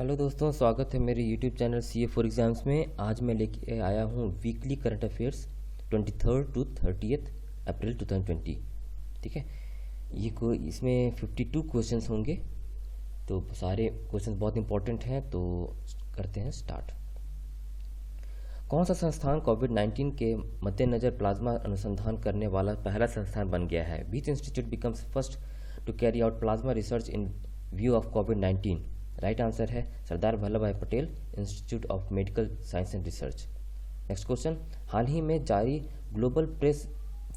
Hello दोस्तों, स्वागत है मेरे YouTube channel C A for exams में। आज मैं लेके आया हूँ weekly current affairs 23 to 30 April 2020। ठीक है, इसमें 52 क्वेश्चंस होंगे, तो सारे क्वेश्चंस बहुत इंपॉर्टेंट हैं। तो करते हैं स्टार्ट। कौन सा संस्थान कोविड-19 के मद्देनज़र प्लाज्मा अनुसंधान करने वाला पहला संस्थान बन गया है? Which institute becomes first to carry out plasma research in view of कोविड-19? राइट आंसर है Sardar Vallabh Bhai Patel institute of medical science and research. Next question, हाल ही में जारी ग्लोबल प्रेस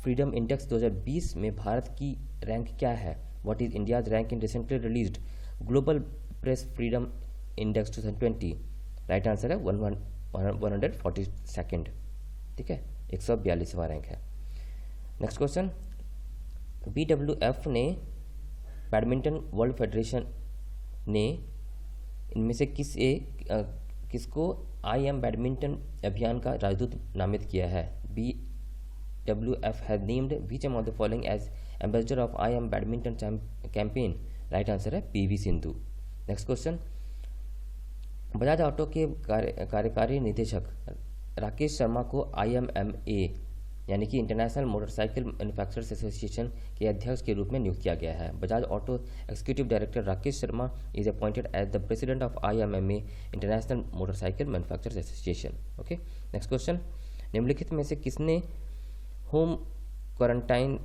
फ्रीडम इंडेक्स 2020 में भारत की रैंक क्या है? What is India's rank in recently released global press freedom index 2020? Right answer है 142। ठीक है, 142वां रैंक है। नेक्स्ट क्वेश्चन, BWF ने बैडमिंटन वर्ल्ड फेडरेशन ने इनमें से किसको आई एम बैडमिंटन अभियान का राजदूत नामित किया है? BWF has named which among the following as ambassador of I am badminton campaign? Right answer है PV Sindhu. Next question, Bajaj auto के कार्यकारी निदेशक राकेश शर्मा को IMMA यानी कि इंटरनेशनल मोटरसाइकिल मैन्युफैक्चरर्स एसोसिएशन के अध्यक्ष के रूप में नियुक्त किया गया है। Bajaj auto executive director Rakesh Sharma is appointed as the president of IMMA international motorcycle manufacturers association. Okay, next question, निम्नलिखित में से किसने होम क्वारंटाइन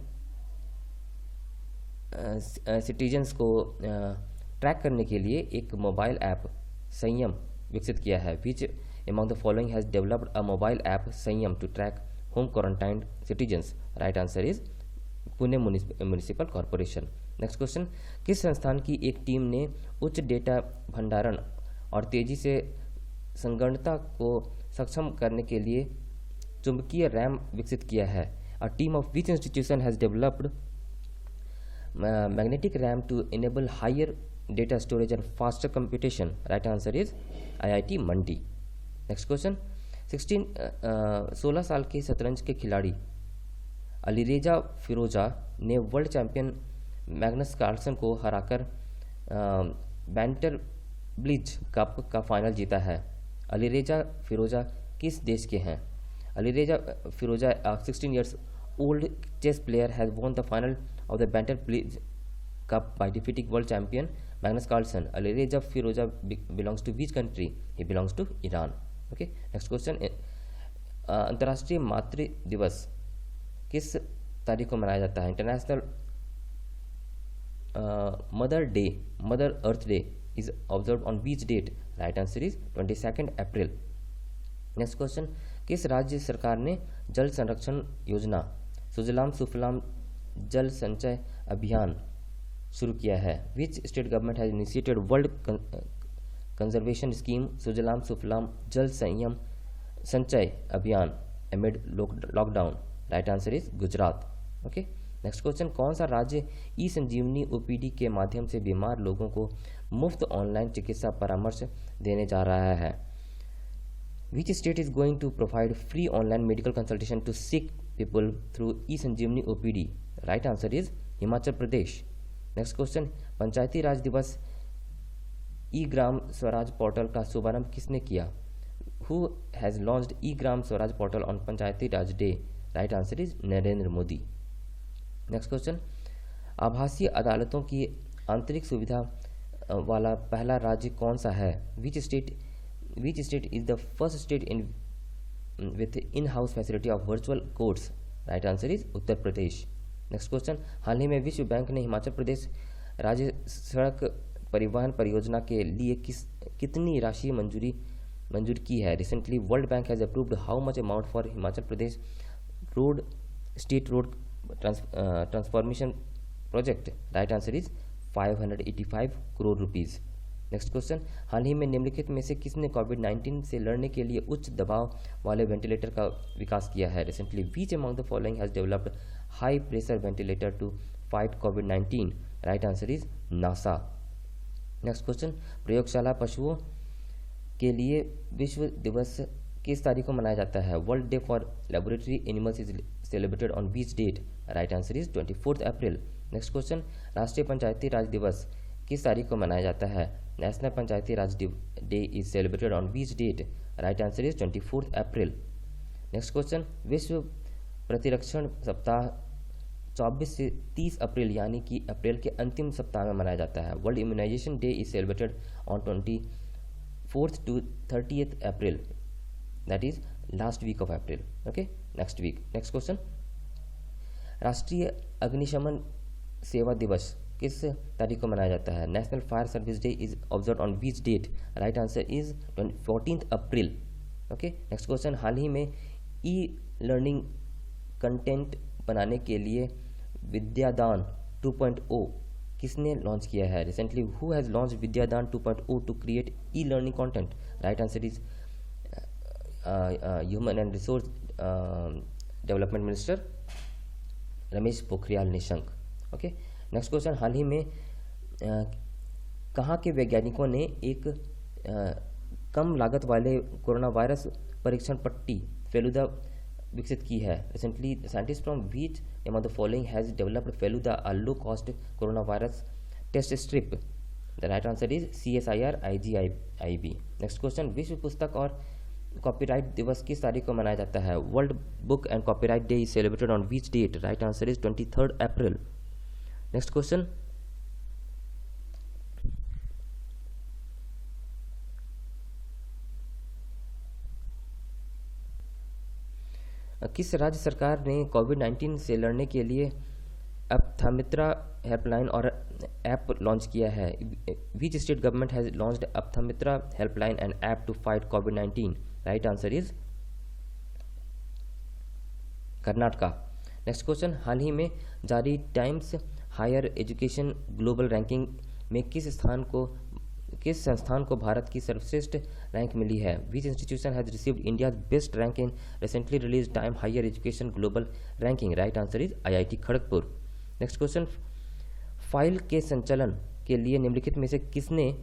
सिटीजन्स को ट्रैक करने के लिए एक मोबाइल ऐप संयम विकसित किया है? Which among the following has developed a mobile app Sanyam to track home quarantine citizens? Right answer is Pune municipal corporation. Next question, किस संस्थान की एक टीम ने उच्च डेटा भंडारण और तेजी से संगणना को सक्षम करने के लिए चुंबकीय रैम विकसित किया है? A team of which institution has developed magnetic RAM to enable higher data storage and faster computation? Right answer is IIT Mandi. Next question, 16 साल के शतरंज के खिलाड़ी अलीरेजा फिरोजा ने वर्ल्ड चैंपियन मैग्नस कार्लसन को हराकर बैंटर ब्लिज कप का final जीता है। अलीरेजा फिरोजा किस देश के हैं? Alireza Firoza 16 years old chess player has won the final of the Banter Blitz Cup by defeating world champion Magnus Carlsen. Alireza Firoza belongs to which country? He belongs to Iran. Okay, next question, अंतर्राष्ट्रीय मातृ दिवस किस तारीख को मनाया जाता है? International mother earth day is observe on which date? Right answer is 22 April. Next question, किस राज्य सरकार ने जल संरक्षण योजना सुजलाम सुफलाम जल संचय अभियान शुरू किया है? Which state government has initiated world conservation scheme Sujalam Sufalam Jal Sanchay Abhiyan amid lockdown? Right answer is Gujarat. Okay, next question, कौन सा राज्य ई संजीवनी OPD के माध्यम से बीमार लोगों को मुफ्त ऑनलाइन चिकित्सा परामर्श देने जा रहा है? Which state is going to provide free online medical consultation to sick people through e-संजीवनी OPD? Right answer is Himachal Pradesh. Next question, Panchayati Raj Divas eGram Swaraj portal का शुभारंभ किसने किया? Who has launched e-ग्राम Swaraj portal on Panchayati Raj day? Right answer is Narendra Modi. Next question, आभासी अदालतों की आंतरिक सुविधा वाला पहला राज्य कौन सा है? Which state is the first state with in-house facility of virtual courts? Right answer is Uttar Pradesh. Next question, हाल ही में विश्व बैंक ने हिमाचल प्रदेश राज्य सड़क परिवहन परियोजना के लिए कितनी राशि मंजूर की है? Recently world bank has approved how much amount for Himachal Pradesh state road transformation project? Right answer is 585 crore rupees. Next question, हाल ही में निम्नलिखित में से किसने कोविड-19 से लड़ने के लिए उच्च दबाव वाले वेंटिलेटर का विकास किया है? Recently which among the following has developed high pressure ventilator to fight कोविड-19? Right answer is NASA. Next question, प्रयोगशाला पशुओं के लिए विश्व दिवस किस तारीख को मनाया जाता है? World day for laboratory animals is celebrated on which date? Right answer is 24 April. Next question, राष्ट्रीय पंचायती राज दिवस किस तारीख को मनाया जाता है? National Panchayati Raj day is celebrated on which date? Right answer is 24 April. Next question, विश्व प्रतिरक्षण सप्ताह 24 से 30 अप्रैल यानी कि अप्रैल के अंतिम सप्ताह में मनाया जाता है। World immunisation day is celebrated on 24th to 30th April, that is last week of April. Okay, next week. Next question, राष्ट्रीय अग्निशमन सेवा दिवस किस तारीख को मनाया जाता है? National fire service day is observe on which date? Right answer is 14th April. Okay, next question, हाल ही में ई लर्निंग कंटेंट बनाने के लिए विद्यादान 2.0 किसने लॉन्च किया है? Recently who has launch Vidyadaan 2.0 to create e learning content? Right answer is human and resource development minister Ramesh Pokhriyal Nishank. Okay, next question, हाल ही में कहाँ के वैज्ञानिकों ने एक कम लागत वाले कोरोना वायरस परीक्षण पट्टी फेलुदा विकसित की है? Recently scientist from which among the following has developed Feluda, a low cost corona virus test strip? The right answer is CSIR IGIB। Next question, विश्व पुस्तक और कॉपीराइट दिवस किस तारीख को मनाया जाता है? World book and copyright day is celebrated on which date? Right answer is 23rd April. Next question, किस राज्य सरकार ने कोविड-19 से लड़ने के लिए अप्थामित्रा हेल्पलाइन और ऐप लॉन्च किया है? Which state government has launched Apthamitra helpline and app to fight कोविड-19? Right answer is Karnataka. Next question, हाल ही में जारी times higher education global ranking में किस संस्थान को भारत की सर्वश्रेष्ठ रैंक मिली है? Which institution has received India's best rank in recently release time higher education global ranking? Right answer is IIT Kharagpur. Next question, file के संचालन के लिए निम्नलिखित में से किसने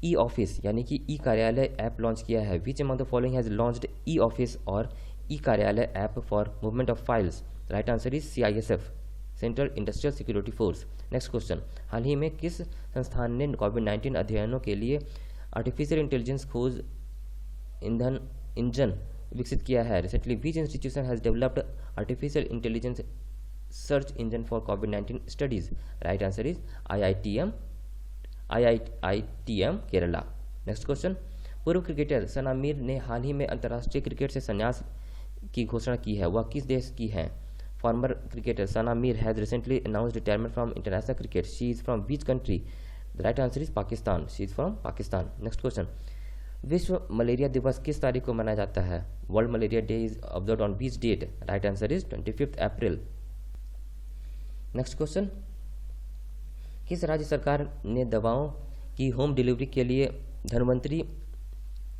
ई ऑफिस यानी कि ई कार्यालय ऐप लॉन्च किया है? Which among the following has launched e office और ई कार्यालय app for movement of files? Right answer is CISF, central industrial security force. Next question, हाल ही में किस संस्थान ने कोविड-19 अध्ययनों के लिए आर्टिफिशियल इंटेलिजेंस खोज इंजन विकसित किया है? Recently which institution has developed artificial intelligence search engine for covid studies? Right answer is IITM Kerala. Next question, पूर्व क्रिकेटर सना मीर ने हाल ही में अंतर्राष्ट्रीय क्रिकेट से संन्यास की घोषणा की है, वह किस देश की है? Former cricketer Sana Mir has recently announced retirement from international cricket. She is from which country? The right answer is Pakistan. She is from Pakistan. Next question. विश्व मलेरिया दिवस किस तारीख को मनाया जाता है? World malaria day is observe on which date? Right answer is 25th April. Next question, किस राज्य सरकार ने दवाओं की होम डिलीवरी के लिए धन्वंतरी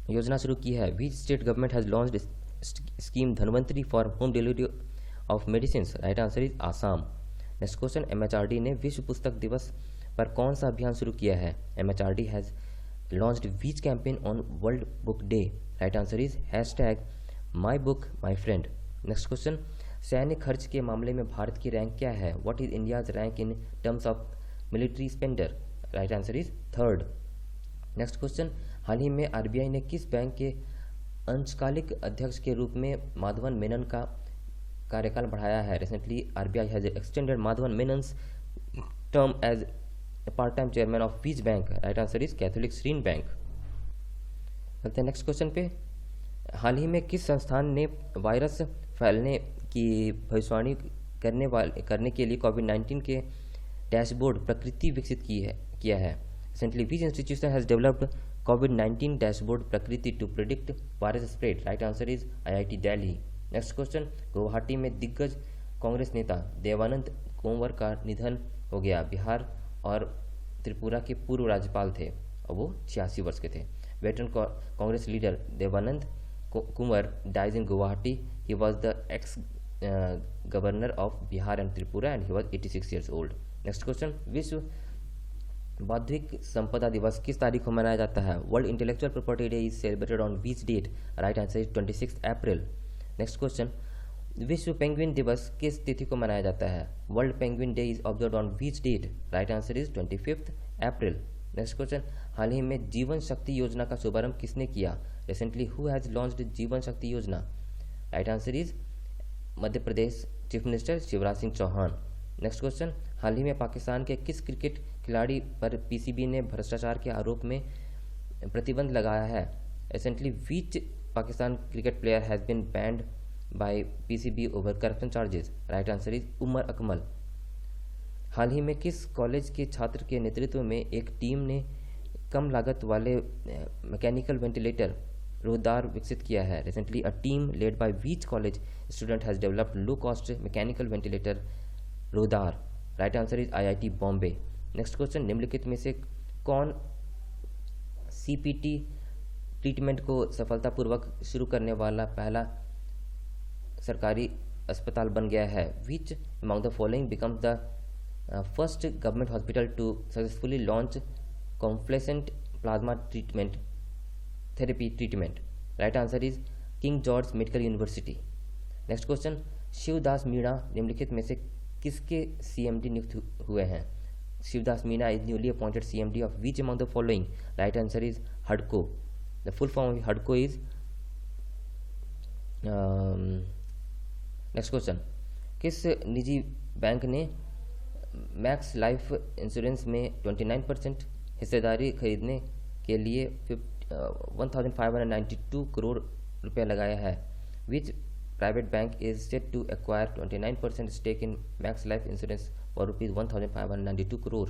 योजना शुरू की है? Which state government has launched scheme Dhanvantari for home delivery of medicine? Right answer is Assam. Next question, MHRD ने विश्व पुस्तक दिवस पर कौन सा अभियान शुरू किया है? MHRD has launched which campaign on world book day? Right answer is #MyBookMyFriend। Next question, सैन्य खर्च के मामले में भारत की रैंक क्या है? What is India's rank in terms of military spender? Right answer is 3rd। Next question, हाल ही में RBI ने किस बैंक के अंशकालिक अध्यक्ष के रूप में माधवन मेनन का कार्यकाल बढ़ाया है? Recently RBI has extended Madhavan Menon's term as part time chairman of which bank? Right answer is Catholic Syrian bank. चलते हैं नेक्स्ट क्वेश्चन पे। हाल ही में किस संस्थान ने वायरस फैलने की भविष्यवाणी करने के लिए कोविड-19 के डैशबोर्ड प्रकृति विकसित किया है? Recently which institution has developed कोविड-19 dashboard Prakriti to predict virus spread? Right answer is IIT Delhi. Next question, Guwahati में दिग्गज कांग्रेस नेता देवानंद कुंवर का निधन हो गया। बिहार और त्रिपुरा के पूर्व राज्यपाल थे और वो 86 वर्ष के थे। Veteran Congress leader Devanand Konwar dies in Guwahati. He was the ex governor of Bihar and Tripura and he was 86 years old। Next question, विश्व बौद्धिक संपदा दिवस किस तारीख को मनाया जाता है? World intellectual property day is celebrated on which date? Right answer is 26th April. Next question, विश्व पेंगुइन दिवस किस तिथि को मनाया जाता है? World penguin day is observe on which date? Right answer is 25th April. Next question, हाल ही में जीवन शक्ति योजना का शुभारंभ किसने किया? Recently who has launched Jeevan Shakti Yojana? Right answer is Madhya Pradesh chief minister Shivraj Singh Chouhan. Next question, हाल ही में पाकिस्तान के किस क्रिकेट खिलाड़ी पर पीसीबी ने भ्रष्टाचार के आरोप में प्रतिबंध लगाया है? Recently which Pakistan cricket player has been banned by PCB over corruption charges? Right answer is Umar Akmal. हाल ही में किस कॉलेज के छात्र के नेतृत्व में एक टीम ने कम लागत वाले मैकेनिकल वेंटिलेटर रोहदार विकसित किया है? Recently a team led by which college student has developed low cost mechanical ventilator Ruhdaar? Right answer is IIT Bombay. Next question, निम्नलिखित में से कौन सीपीटी ट्रीटमेंट को सफलतापूर्वक शुरू करने वाला पहला सरकारी अस्पताल बन गया है? Which among the following becomes the first government hospital to successfully launch कॉन्फ्लेसेंट plasma treatment therapy treatment? Right answer is king George medical university. Next question, Shivdas Meena निम्नलिखित में से किसके सीएमडी नियुक्त हुए हैं? Shivdas Meena is newly appointed CMD of which among the following? Right answer is Hudco. The full form of Hudco is next question, किस निजी bank ने मैक्स लाइफ इंश्योरेंस में 29% हिस्सेदारी खरीदने के लिए 1592 करोड़ रुपया लगाया है? Which private bank is set to acquire 29% stake in Max Life Insurance for rupees 1592 crore?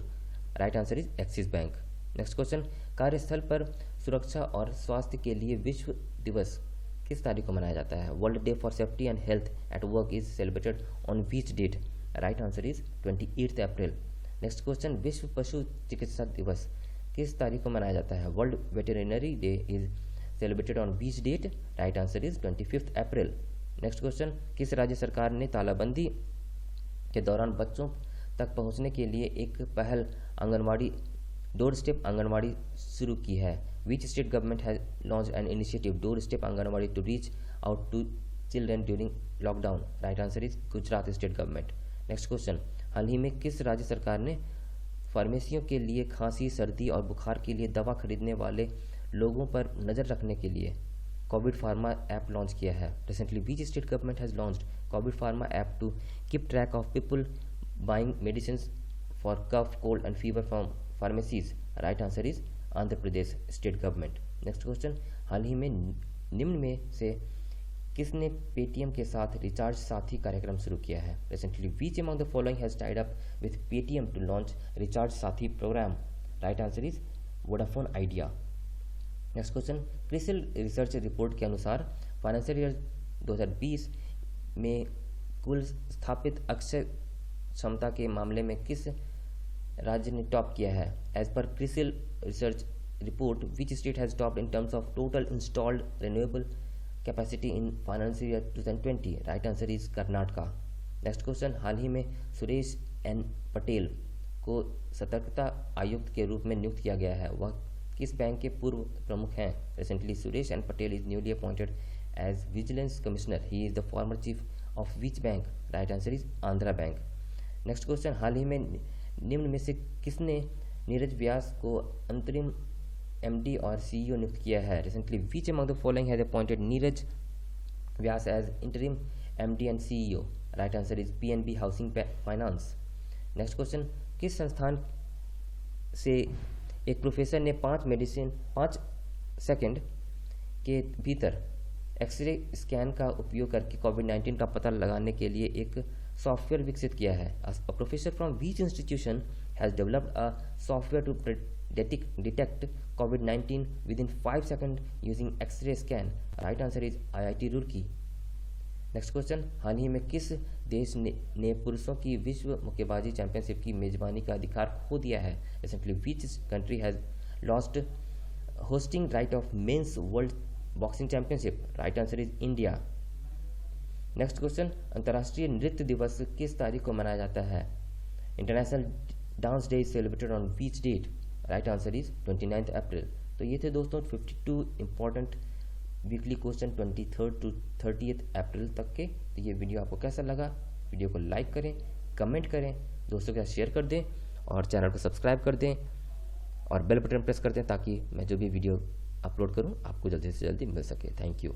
Right answer is Axis bank. Next question, कार्यस्थल पर सुरक्षा और स्वास्थ्य के लिए विश्व दिवस किस तारीख को मनाया जाता है? World day for safety and health at work is celebrated on which date? Right answer is 28 April. Next question, विश्व पशु चिकित्सा दिवस किस तारीख को मनाया जाता है? World veterinary day is celebrated on which date? Right answer is 25 April. Next question, किस राज्य सरकार ने तालाबंदी के दौरान बच्चों तक पहुंचने के लिए एक पहल आंगनवाड़ी डोर स्टेप आंगनवाड़ी शुरू की है? Which state government has launch an initiative door step anganwadi to reach out to children during lockdown? Right answer is Gujarat state government. Next question, हाल ही में किस राज्य सरकार ने फार्मेसियों के लिए खांसी, सर्दी और बुखार के लिए दवा खरीदने वाले लोगों पर नज़र रखने के लिए कोविड फार्मा ऐप लॉन्च किया है? Recently which state government has launched COVID pharma app to keep track of people buying medicine for cough, cold and fever from pharmacies? Right answer is Andhra Pradesh state government. Next question, हाल ही में निम्न में से किसने Paytm के साथ recharge साथी कार्यक्रम शुरू किया है? Recently which among the following has tied up with Paytm to launch recharge Saathi program? Right answer is Vodafone Idea. Next question, CRISIL research report के अनुसार फाइनेंशियल ईयर 2020 में कुल स्थापित अक्षय क्षमता के मामले में किस राज्य ने टॉप किया है? As per CRISIL research report which state has topped in terms of total installed renewable capacity in financial year 2020? Right answer is Karnataka. Next question, हाल ही में सुरेश एन पटेल को सतर्कता आयुक्त के रूप में नियुक्त किया गया है, वह किस बैंक के पूर्व प्रमुख हैं? Recently Suresh N Patel is newly appointed as vigilance commissioner, he is the former chief of which bank? Right answer is Andhra bank. Next question, हाल ही में निम्न में से किसने नीरज व्यास को अंतरिम एमडी और सीईओ नियुक्त किया है? Recently which among the following has appointed Neeraj Vyas as interim MD and CEO? Right answer is PNB housing finance. Next question, किस संस्थान से एक प्रोफेसर ने 5 सेकंड के भीतर एक्सरे स्कैन का उपयोग करके कोविड-19 का पता लगाने के लिए एक सॉफ्टवेयर विकसित किया है? A professor from which institution has developed a software to detect COVID-19 within 5 seconds using X-ray scan? Right answer is IIT Roorkee. Next question, हाल ही में किस देश ने पुरुषों की विश्व मुक्केबाजी चैंपियनशिप की मेजबानी का अधिकार खो दिया है? Recently which country has lost hosting right of men's world boxing championship? Right answer is India. Next question, अंतर्राष्ट्रीय नृत्य दिवस किस तारीख को मनाया जाता है? International dance day is celebrated on which date? Right answer is 29 April. तो ये थे दोस्तों 52 important weekly question 23 to 30 April तक के। तो ये वीडियो आपको कैसा लगा? वीडियो को लाइक करें, कमेंट करें, दोस्तों के साथ शेयर कर दें और चैनल को सब्सक्राइब कर दें और बेल बटन प्रेस कर दें ताकि मैं जो भी वीडियो अपलोड करूं आपको जल्दी से जल्दी मिल सके। Thank you.